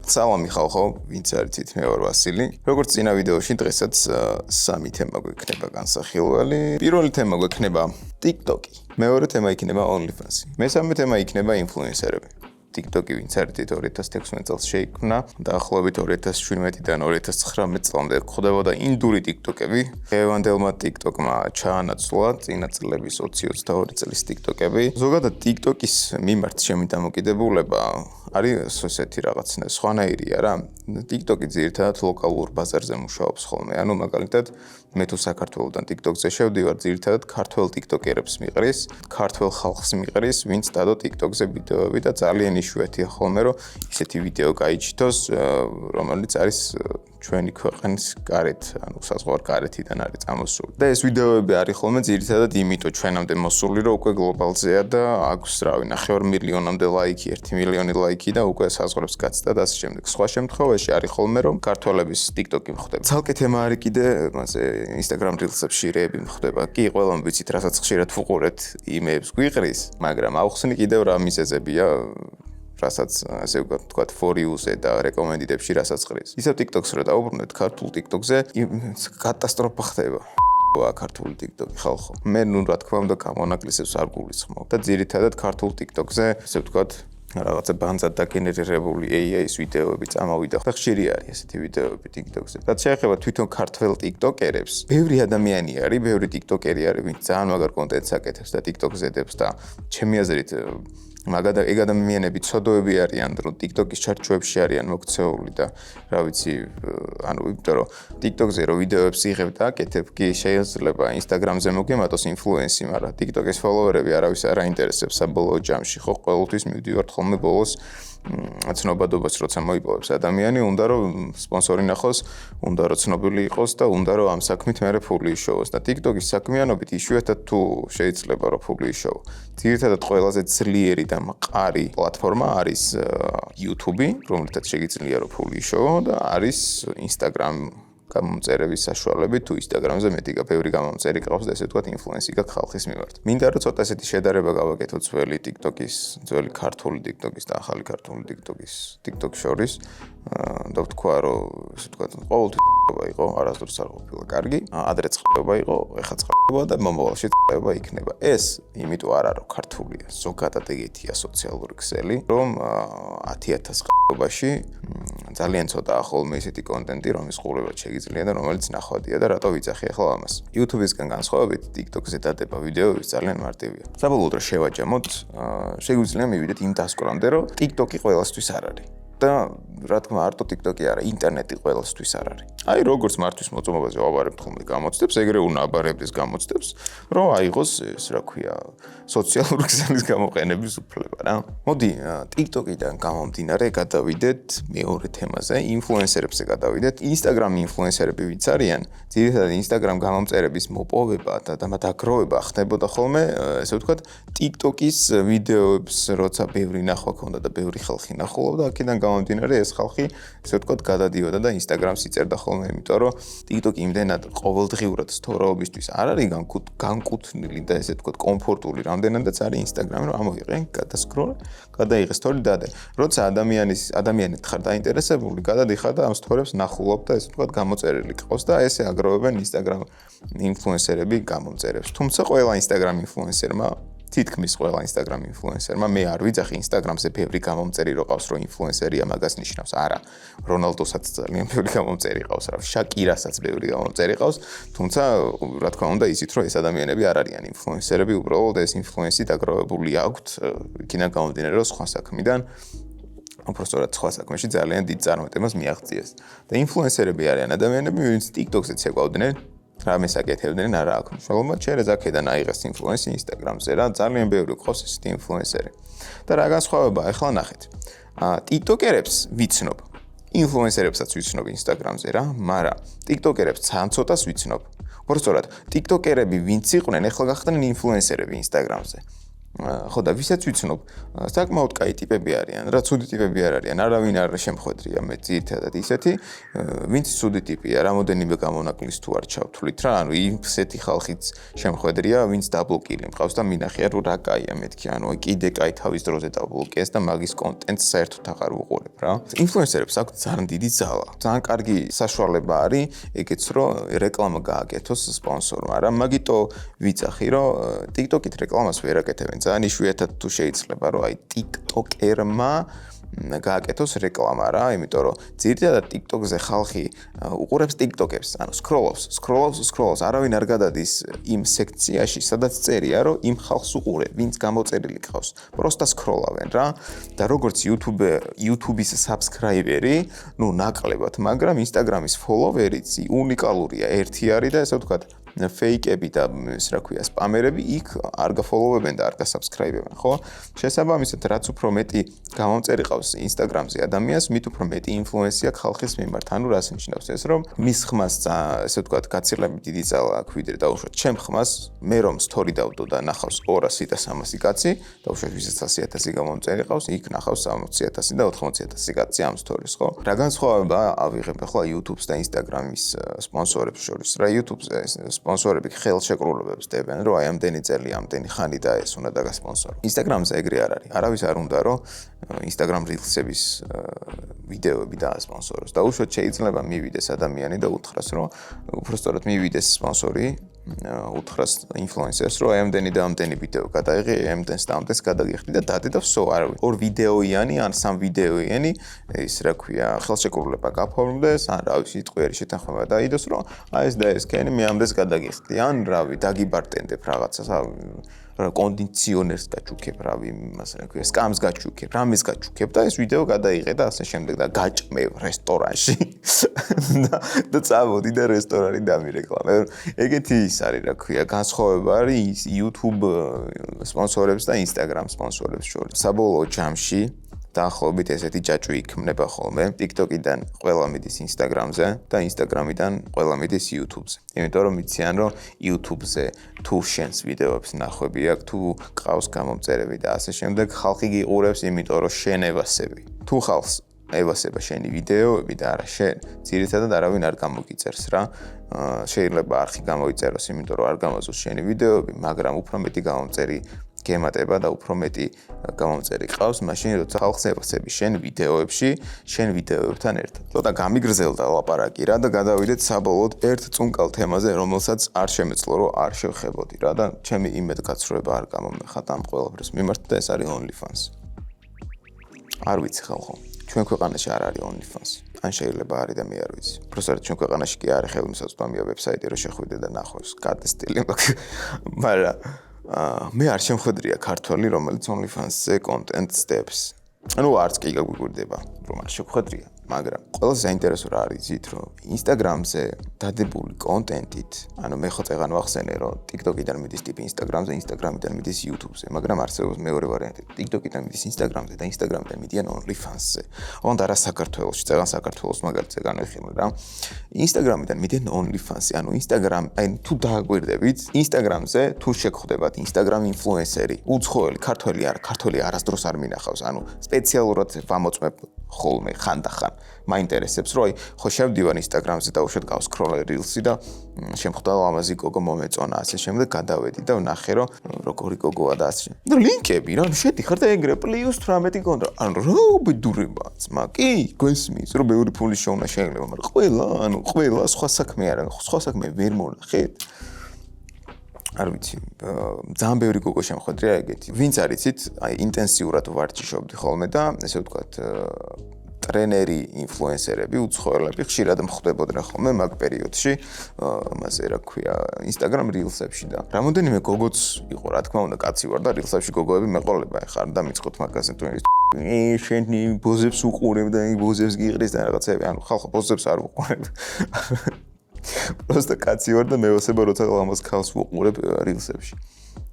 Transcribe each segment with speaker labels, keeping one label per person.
Speaker 1: სალამი ხალხო, ვინც არიცით, მე ვარ ვასილი. როგორც წინა ვიდეოში დღესაც სამი თემა გვექნება განსახილველი. პირველი თემა გვექნება TikTok-ი. მეორე თემა იქნება OnlyFans-ი. მესამე თემა იქნება ინფლუენსერები. TikTok-ი ვინც არიცით 2016 წელს შეიქმნა, დაახლოებით 2017-დან 2019 წლამდე ხდებოდა ინდური TikTok-ები. დღევანდელმა TikTok-მა ჩაანაცვლა წინა წლების 20-22 წლის TikTok-ები. ზოგადად TikTok-ის მიმართ შემიდამოკიდებულება არის ესეთი რაღაცა სხვანაირია რა. TikTok-ი ძირითადად ლოკალურ ბაზარზე მუშაობს ხოლმე. ანუ მაგალითად მე თუ საქართველოდან TikTok-ზე შევდივარ, ძირითადად ქართველ TikTok-ერებს მიყრის, ქართველ ხალხს მიყრის, ვინც დადო TikTok-ზე ვიდეოები და ძალიან იშვიათია ხოლმე, რომ ისეთი ვიდეო გაიჩითოს, რომელიც არის ჩვენი ქვეყნის გარეთ, ანუ საზღვარ გარეთიდან არის წამოსული. და ეს ვიდეოები არის ხოლმე ძირითადად იმიტომ ჩვენამდე მოსული, რომ უკვე გლობალზეა და აქვს, რავი, 9 მილიონამდე ლაიქი, 1 მილიონი ლაიქი და უკვე საზღვრებს გაცდა და ასე შემდეგ. სხვა შემთხვევაში არის ხოლმე, რომ ქართველების TikTok-ი მხდება. ცალკე თემა არის კიდე, მასე Instagram Reels-ებში რეები მხდება. კი, ყველამ ვიცით, რასაც ხშირად ვუყურებთ, იმეებს გვიყრის, მაგრამ აუხსნი კიდევ რა მიზეზებია რასაც ასე ვთქვათ for you-ზე და რეკომენდიდებში რასაც ხრის. ისევ TikTok-ს რო დაუბრუნდეთ, ქართულ TikTok-ზე კატასტროფა ხდება. ქართული TikTok-ი ხალხო. მე ნუ რა თქმა უნდა გამონაკლისებს არ გულისხმობ და ძირითადად ქართულ TikTok-ზე ასე ვთქვათ რაღაცა ბანძად დაგენერირებული AI-ის ვიდეოები წამოვიდა და ხშირი არის ესეთი ვიდეოები TikTok-ზე. რაც შეეხება თვითონ ქართველ TikTok-ერებს, ბევრი ადამიანი არის, ბევრი TikTok-ერი არის, ვინც ძალიან მაგარ კონტენტს აკეთებს და TikTok-ზე დებს და ჩემი აზრით ეგ ადამიანები ცოდოები არიან, რომ TikTok-ის ჩარჩოებში არიან მოქცეული და რა ვიცი, ანუ იმიტომ რომ TikTok-ზე რო ვიდეოებს იღებ და აკეთებ, კი შეიძლება Instagram-ზე მოგემატოს ინფლუენსი, მაგრამ TikTok-ის ფოლოვერები არავის არ აინტერესებს საბოლოო ჯამში, ხო, ყოველთვის მივდივართ ხოლმე ბოლოს ცნობადობას როცა მოიპოვებს ადამიანი, უნდა რომ სპონსორი ნახოს, უნდა რომ ცნობილი იყოს და უნდა რომ ამ საქმით მერე ფული იშოვოს და TikTok-ის საქმიანობით იშვიათად თუ შეიძლება რომ ფული იშოვო. ძირითადად ყველაზე ძლიერი და მყარი პლატფორმა არის YouTube, რომელთაც შეგიძლია რომ ფული იშოვო და არის Instagram გამომწერების საშუალებით თუ Instagram-ზე მეტი ბევრი გამომწერი ყავს და ესე ვთქვათ ინფლუენსი გაქვს ხალხის მიმართ. მინდა რომ ცოტა ესეთი შედარება გავაკეთოთ ძველი TikTok-ის, ძველი ქართული TikTok-ის და ახალი ქართული TikTok-ის, TikTok შორის და ვთქვა რომ ესე ვთქვათ ყოველთვის იყო, არასდროს არ ყოფილა კარგი, ადრეც ხდება იყო, ეხლა ხდება და მომავალში ხდება იქნება. ეს იმიტომ არა რომ ქართულია, ზოგადად ეგეთია სოციალური ქსელი, რომ 10,000 ხდებაში ძალიან ცოტაა ხოლმე ესეთი კონტენტი, რომის ყურება შეიძლება და რომელიც ნახვადია და რატო ვიცახი ახლა ამას. YouTube-ისგან განსხვავებით TikTok-ზე დადება ვიდეოები ძალიან მარტივია. საბოლოოდ რა შევაჯამოთ, შეგვიძლია მივიდეთ იმ დასკვნამდე, რომ TikTok-ი ყველასთვის არ არის. და რა თქმა არტო TikTok-ი არა, ინტერნეტი ყველასთვის არ არის. აი როგორც მართვის მოწმობაზე ვაბარებთ ხოლმე გამოცდებს, ეგრე უნდა აბარებდეს გამოცდებს, რომ აიღოს ეს რა ქვია, სოციალური ქსელის გამოყენების უფლება რა. მოდი, TikTok-იდან გამომდინარე გადავიდეთ მეორე თემაზე, ინფლუენსერებზე გადავიდეთ. Instagram ინფლუენსერები ვინც არიან, ძირითადად Instagram გამომწერების მოპოვება და მათ აგროვება ხდებოდა ხოლმე, ესე ვთქვათ, TikTok-ის ვიდეოებს, როცა ბევრი ნახვა ქონდა და ბევრი ხალხი ნახულობდა, აქედან გამომდინარე ეს ხალხი, ესე ვთქვათ, გადადიოდა და Instagram-ს იწერდა ხოლმე, იმიტომ რომ TikTok-ი იმდენად ყოველდღიურად სტორაობისთვის არ არის განკუთვნილი და ესე ვთქვათ, კომფორტული, რამდენადაც არის Instagram-ი, რომ ამოიყენ, გადასკროლ, გადაიღე სტორი და როცა ადამიანი ხარ დაინტერესებული, გადადიხარ და ამ სტორებს ნახულობ და ესე ვთქვათ, გამოწერილი ყავს და ესე აგროვებენ Instagram ინფლუენსერები გამომწერებს. თუმცა ყველა Instagram ინფლუენსერმა თითქმის ყველა Instagram ინფლუენსერმა მე არ ვიცახი Instagram-ზე ბევრი გამომწერი რო ყავს, რომ ინფლუენსერია მაგას ნიშნავს. არა, რონალდოსაც ძალიან ბევრი გამომწერი ყავს, რა შაკირასაც ბევრი გამომწერი ყავს, თუმცა რა თქმა უნდა იცით, რომ ეს ადამიანები არ არიან ინფლუენსერები, უბრალოდ ეს ინფლუენსი დაგროვებული აქვთ, იქიდან გამომდინარე, რომ სხვა საქმიდან უბრალოდ სხვა საქმეში ძალიან დიდ წარმატებას მიაღწიეს. და ინფლუენსერები არიან ადამიანები, ვინც TikTok-ზე ცეკვავდნენ რამეს აკეთებდნენ, არა აქვს მნიშვნელობა, შეიძლება აქედან აიღეს ინფლუენსი Instagram-ზე რა, ძალიან ბევრი ყავს ესეთი ინფლუენსერი. და რა განსხვავება, ახლა ნახეთ. TikTok-ერებს ვიცნობ, ინფლუენსერებსაც ვიცნობ Instagram-ზე რა, მაგრამ TikTok-ერებს ძალიან ცოტას ვიცნობ. უბრალოდ TikTok-ერები ვინც იყვნენ, ახლა გახდნენ ინფლუენსერები Instagram-ზე. ხო და ვისაც ვიცნობ, საკმაოდ კაი ტიპები არიან, რა ცუდი ტიპები არ არიან, არავინ არ შემხვედრია მე ძირითადად ისეთი, ვინც ცუდი ტიპია, რამოდენიმე გამონაკლის თუ არ ჩავთვლით რა, ანუ ისეთი ხალხიც შემხვედრია, ვინც დაბლოკილი მყავს და მინახია რომ რა კაია მეთქი, ანუ კიდე კაი თავის დროზე დაბლოკიეს და მაგის კონტენტს საერთოდ აღარ ვუყურებ რა. ინფლუენსერებს აქვს ძალიან დიდი ძალა. ძალიან კარგი საშუალება არის ეგეც რომ რეკლამა გააკეთოს სპონსორმა, რა მაგიტო ვიცახი რომ TikTok-ით რეკლამას ვერ აკეთებენ. ძალიან იშვიათად თუ შეიძლება რომ აი TikToker-მა გააკეთოს რეკლამა რა, იმიტომ რომ ძირითადად TikTok-ზე ხალხი უყურებს TikTok-ებს, ანუ scroll-ობს, არავინ არ გადადის იმ სექციაში, სადაც წერია, რომ იმ ხალხს უყურებ, ვინც გამოწერილი ყავს. პროსტა scroll-ავენ რა. და როგორც YouTube-ის subscriber-ი, ნუ ნაკლებად, მაგრამ Instagram-ის follower-იც უნიკალურია, ერთი არის და ესე ვთქვათ fake-ები და რა ქვია, სპამერები იქ არ გაფოლოვებენ და არ გასაბსკრაიბებენ, ხო? შესაბამისად, რაც უფრო მეტი გამომწერი ყავს Instagram-ზე ადამიანს, მით უფრო მეტი ინფლუენსია ხალხის მიმართ. ანუ რას ნიშნავს ეს, რომ მის ხმას ესე ვთქვათ, გაცილებით დიდი ძალა აქვს ვიდრე დაუშვათ ჩემ ხმას, მე რომ story დავდო და ნახავს 200 და 300 კაცი, დაუშვათ ვისაც 100,000 გამომწერი ყავს, იქ ნახავს 60,000 და 80,000 კაცი ამ stories, ხო? რა განსხვავება ავიღებ ახლა YouTube-ს და Instagram-ის სპონსორებს შორის? რა YouTube-ზე სპონსორები ხელშეკრულებებს დებენ, რომ აი ამდენი წელი, ამდენი ხანი და ეს უნდა დაგასპონსორო. Instagram-ზე ეგრე არ არის. არავის არ უნდა რომ Instagram Reels-ების ვიდეოები დაასპონსოროს. და უშუალოდ შეიძლება მივიდეს ადამიანი და უთხრას, რომ უბრალოდ მივიდეს სპონსორი, უთხრას ინფლუენსერს, რომ აი ამდენი და ამდენი ვიდეო გადაიღე, ამდენს და ამდენს გადაგიხდი და დადი და ვსო, არავინ. ორ ვიდეოიანი ან სამ ვიდეოიანი ის რა ქვია, ხელშეკრულება გაფორმდეს, ან რა ვიცი, სიტყვიერი შეთანხმება დაიდოს, რომ აი ეს და ეს კენი მე ამდენს გადაგიხდი, ან რავი, დაგიბარტენდებ რაღაცას, კონდიციონერს გაჩუქებ, რავი, იმას რა ქვია, სკამს გაჩუქებ, რამეს გაჩუქებ და ეს ვიდეო გადაიღე და ასე შემდეგ და გაჭმევ რესტორანში. და წავოდი და რესტორანი დამირეკლამე. ეგეთი ის არის, რა ქვია, განსხვავება არის YouTube სპონსორებს და Instagram სპონსორებს შორის. საბოლოო ჯამში დაახლოებით ესეთი ჯაჭვი იქმნება ხოლმე. TikTok-იდან ყველა მიდის Instagram-ზე და Instagram-იდან ყველა მიდის YouTube-ზე. იმიტომ რომ იციან რომ YouTube-ზე თუ შენს ვიდეოებს ნახვები აქვს, თუ ყავს გამომწერები და ასე შემდეგ, ხალხი გიყურებს, იმიტომ რომ შენ ევასები. თუ ხალხს ევასება შენი ვიდეოები და არა შენ, ძირითადად არავინ არ გამოგიწერს რა. შეიძლება არხი გამოიწეროს, იმიტომ რომ არ გამოზოს შენი ვიდეოები, მაგრამ უფრო მეტი გამომწერი გემატება და უფრო მეტი გამომწერი ყავს, მაშინ როცა ხალხს ევასები შენ ვიდეოებში, შენ ვიდეოებთან ერთად. ცოტა გამიგრძელდა ლაპარაკი რა და გადავიდეთ საბოლოოდ ერთ წუნკალ თემაზე, რომელსაც არ შემეძლო რომ არ შევხებოდი რა და ჩემი იმედგაცრუება არ გამომეხადა ამ ყველაფრის მიმართ და ეს არის OnlyFans. არ ვიცი ხალხო. ჩვენ ქვეყანაში არ არის OnlyFans. ან შეიძლება არის და მე არ ვიცი. პროსტად ჩვენ ქვეყანაში კი არის ხელმისაწვდომია ვებსაიტი რომ შეხვიდე და ნახოს კარტესტილი, მაგრამ მე არ შემხვედრია ქართველი, რომელიც OnlyFans-ზე კონტენტს დებს. ანუ არც კი გაგვიგვირდება, რომ არ შეხვედრია, მაგრამ ყველაზე საინტერესო რა არის იცით, რომ Instagram-ზე დადებული კონტენტით, ანუ მე ხო წეგან ვახსენე, რომ TikTok-იდან მიდის ტიპი Instagram-ზე, Instagram-იდან მიდის YouTube-ზე, მაგრამ არსებობს მეორე ვარიანტი. TikTok-იდან მიდის Instagram-ზე და Instagram-დან მიდიან OnlyFans-ზე. ოღონდ არა საქართველოში, წეგან საქართველოს მაგალითზე განვიხილე რა. Instagram-დან მიდიან OnlyFans-ზე, ანუ Instagram, აი თუ დააგვირდებით, Instagram-ზე თუ შეგხვდებათ Instagram ინფლუენსერი, უცხოელი, ქართველი არასდროს არ მინახავს, ანუ სპეციალურად ვამოწმებ ხოლმე ხანდახან. მაინტერესებს, რომ ხო შევდივარ Instagram-ზე და უშუალოდ გავსკროლე Reels-ი და შემხვდა ლამაზი გოგო მომეწონა, ასე შემდეგ გადავედი და ვნახე, რომ როგორი გოგოა და ასე. და ლინკები რა, შედიხარ და ეგრე +18 კონტრა. ანუ რა უბედურება, ძმა, კი, გვესმის, რომ ბევრი ფული შოვნა შეიძლება, მაგრამ ყველა სხვა საქმე არა, სხვა საქმე ვერ მონახეთ. არ ვიცი, ძალიან ბევრი გოგო შემხვედრია ეგეთი. ვინც არიცით, აი ინტენსიურად ვარჯიშობდი ხოლმე და ესე ვთქვათ, ტრენერი, ინფლუენსერები, უცხოელები ხშირად მხვდებოდნენ ხოლმე მაგ პერიოდში, ამაზე რა ქვია, Instagram Reels-ებში და რამოდენიმე გოგოც იყო, რა თქმა უნდა, კაცი ვარ და Reels-ებში გოგოები მეყოლებია, ხარ და მიწყოთ მაგაზე თუ შენი ბოზებს უყურებ და ბოზებს გიყრის და რაღაცები, ანუ ხალხო ბოზებს არ უყურებ. Просто კაცი ვარ და მევასება როცა ლამაზ ქალს ვუყურებ Reels-ებში.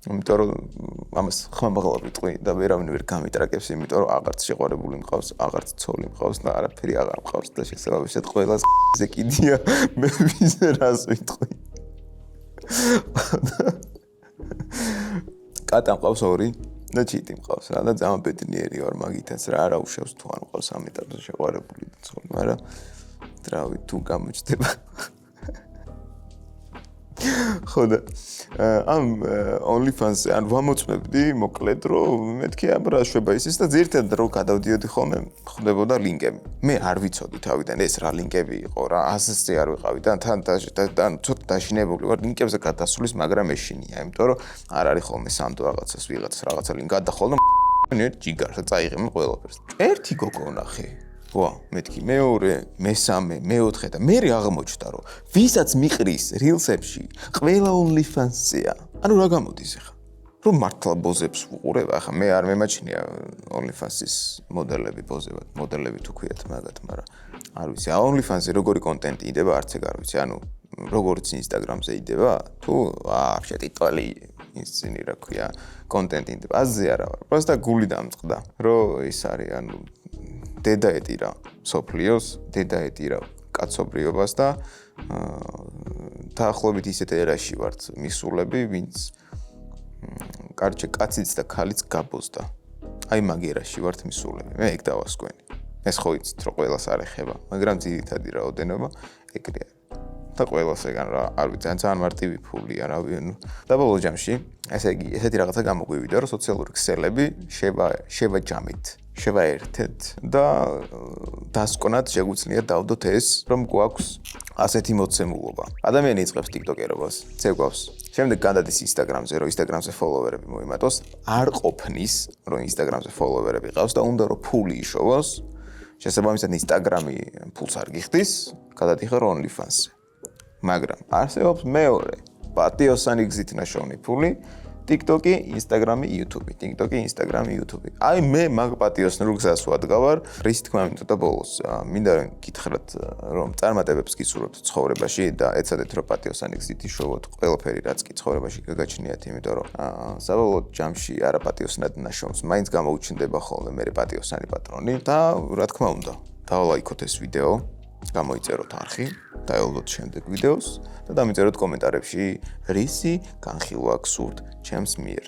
Speaker 1: იმიტომ რომ ამას ხმამაღლა ვიტყვი და ვერავინ ვერ გამიტრაკებს, იმიტომ რომ აღარც შეყვარებული მყავს, აღარც ცოლი მყავს და არაფერი აღარ მყავს და შესაბამისად ყველას ზე კიდია მე ვიზე რას ვიტყვი. კატა მყავს 2 და ჩიტი მყავს რა და ძალიან ბედნიერი ვარ მაგითაც რა არა უშავს თუ არ მყავს ამ ეტაპზე შეყვარებული და ცოლი, მაგრამ რავი თუ გამოჩდება ხოდა ამ OnlyFans-ზე ან ვამოწმებდი მოკლედ რომ მეთქი ამ რა შვება ისის და ზირთად რო გადავდიოდი ხოლმე ხდებოდა ლინკები. მე არ ვიცოდი თავიდან ეს რა ლინკები იყო რა ასზე არ ვიყავი და თან ცოტა დაშინებული ვარ ლინკებზე გადასulis, მაგრამ ეშინია, იმიტომ რომ არ არის ხოლმე სამდო რაღაცას ვიღაც რაღაცა ლინკი გადახვალ და მე ჯიგარს წაიღებ ყველაფერს. ერთი გოგო ნახე. ვა, მეთქი მეორე, მესამე, მეოთხე და მე აღმოჩნდა რომ ვისაც მიყრის rilsებში ყველა OnlyFans-ია. ანუ რა გამოდის ახლა? რომ მართლა ბოზებს ვუყურებ, ახლა მე არ მემაჩნია OnlyFans-ის მოდელები ბოზებად, მოდელები თუ ქვიათ მაგათ, მაგრამ არ ვიცი, OnlyFans-ზე როგორი კონტენტი იდება, არც ეგ არ ვიცი, ანუ როგორც Instagram-ზე იდება, თუ вообще ტიტული ისინი რა ქვია, კონტენტი იდება, აზე არა ვარ. პროსტა გული დამწყდა, რომ ის არის, ანუ დედა ეტირა სოფლიოს, დედა ეტირა კაცობრიობას და დაახლოებით ისეთ ერაში ვართ მისულები, ვინც კარჩე კაციც და ქალიც გაბოზდა. აი მაგ ერაში ვართ მისულები. მე ეგ დავასკვენი. ეს ხო იცით რომ ყველას არ ეხება, მაგრამ ძირითადი რაოდენობა ეგრე არის. და ყველას ეგან რა, არ ვიცი, ძალიან მარტივი ფულია, რა ვიცი. და ბოლო ჯამში, ესე იგი, ესეთი რაღაცა გამოგვივიდა, რომ სოციალური ქსელები შევაჯამით. შევაერთეთ და დასკვნად შეგვიძლია დავდოთ ეს, რომ გვაქვს ასეთი მოცემულობა. ადამიანი იწყებს TikTok-ერობას, ცეკვავს. შემდეგ გადადის Instagram-ზე, რომ Instagram-ზე follow-erები მოიმატოს, არ ყოფნის, რომ Instagram-ზე follow-erები ყავს და უნდა რომ ფული იშოვოს. შესაბამისად Instagram-ი ფულს არ გიხდის, გადადიხარ OnlyFans-ზე. მაგრამ არსებობს მეორე, პატიოსანი გზით ნაშოვნი ფული. TikTok-ი, Instagram-ი, YouTube-ი, TikTok-ი, Instagram-ი, YouTube-ი. აი მე მაგ პატიოსნურ გზას ვადგავარ, რის თქმა მინდა და ბოლოს. მინდა გითხრათ, რომ წარმატებებს გისურვებთ ცხოვრებაში და ეცადეთ რომ პატიოსანი გზით იშოვოთ ყველაფერი, რაც კი ცხოვრებაში გაგაჩნიათ, იმიტომ რომ საბოლოო ჯამში არა პატიოსნად ნაშოვნს, მაინც გამოუჩნდება ხოლმე მე პატიოსანი პატრონი და რა თქმა უნდა, დაალაიქოთ ეს ვიდეო. გამოიწეროთ არხი, დაელოდოთ შემდეგ ვიდეოს და დამიწეროთ კომენტარებში, რისი განხილვა გსურთ ჩემს მიერ.